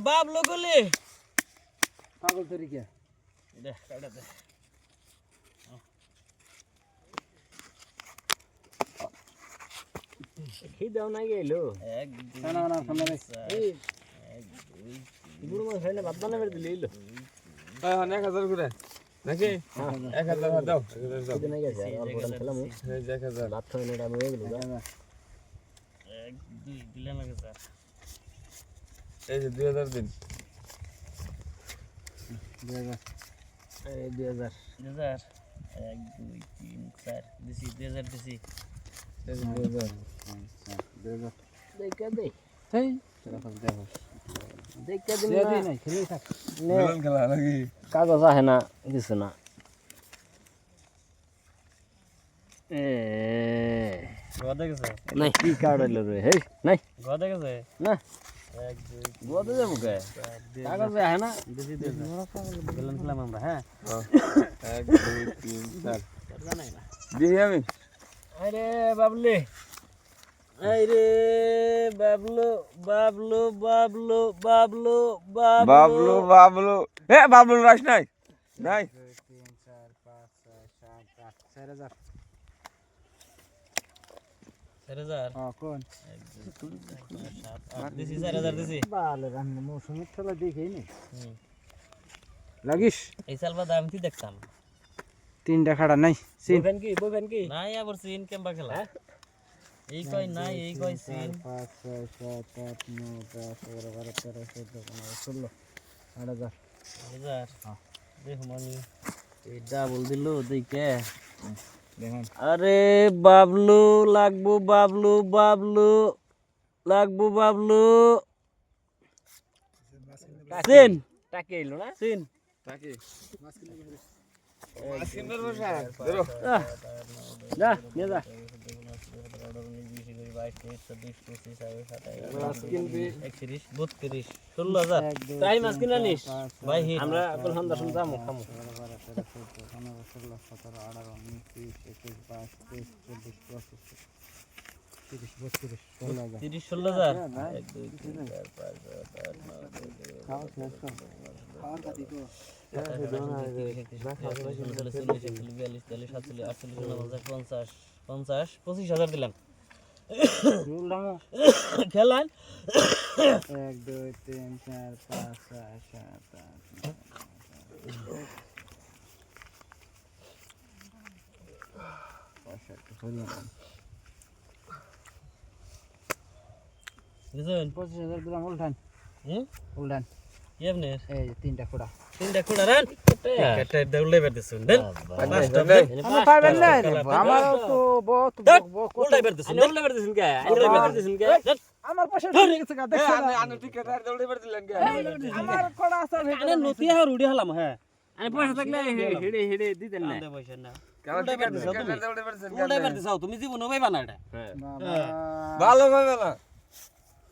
বাবলু গলি পাগল তরি কে দে কাটা দে খি দাও না গেলো এক না না না সামনে এই গুড় মাছ খাইলে ভাত বানাবে দিলে হ্যাঁ 1000 করে নাকি 1000 দাও 1000 দাও দিন গেছে আর বড় খেলাম এই 1000 ভাত খাইলে এটা মরে গেল এক দুই দিলাম আগে স্যার এই যে 2000 দিন এই 2000 2000 এক দুই তিন চার দিছি 2000 দিছি এই যে 2000 দেখা দে এই দেখো দেখা দিন দেই নাই খেলে থাক মিলন খেলা নাকি কাগজ আহে না কিছু না এ গদে গেছে নাই কি কার্ড হইলো রে হেই নাই গদে গেছে না এক দুই বদে যাবো কে কাগজ আহে না দিছি দিলাম খেলাম আমরা হ্যাঁ 1 2 3 4 দিই আমি আরে বাবলি আরে বাবলু বাবলু বাবলু বাবলু বাবলু বাবলু এ বাবলু রাস নাই নাই 2 3 4 5 6 7 8 4000 4000 হ্যাঁ কোন দিছি 4000 দিছি ভালো রান্না মৌসুমের খেলা দেখেই নি লাগিস এই সাল বাদ আমি দেখতাম তিনটা খাড়া নাই সিন বইবেন কি নাই আবার সিন কেমবা খেলা এই কই নাই এই কই সিন 5 6 7 8 9 10 11 12 13 14 15 16 8000 হাজার দেখ মনি এই ডাবল দিল দেখে দেখেন আরে বাবলু লাগবো বাবলু বাবলু লাগবো বাবলু সিন টাকে এলো না সিন নাকি মাসকিনের বসা ধরো যা নিয়ে যা তাই মাছ কিনা নিস ভাই হিট আমরা এখন সন্ধ্যা সন্ধ্যা যাবো খামো 30-16,000 এক দুই তিন চার পাঁচ ছয় 25,000 দিলাম খেলান 1 2 3 4 5 6 7 8 বুঝলেন 25,000 দিলাম উল্টান হুম উল্টান এমনি এই তিনটা খোড়া তিনটা খুঁড়া রান কেটে দৌড়লে বেরতেছেন দেন আমরা পাবেন না আমার তো বহুত উল্টাই বেরতেছেন আনি উল্টা বেরতেছেন কে উল্টা বেরতেছেন কে আমার পয়সা ধরে গেছে গা দেখছ না আনো টিকেট আর দৌড়ে বের দিলেন কে আমার খোড়া আছে আরে নতি আর উড়ি হলাম হ্যাঁ আনি পয়সা থাকলে হেড়ে হেড়ে দিতেন না আন্দে পয়সা না কেন টিকেট দৌড়ে বেরছেন উল্টাই বেরতেছাও তুমি জীবন পাইবা না এটা বাবা ভালো ভাবে না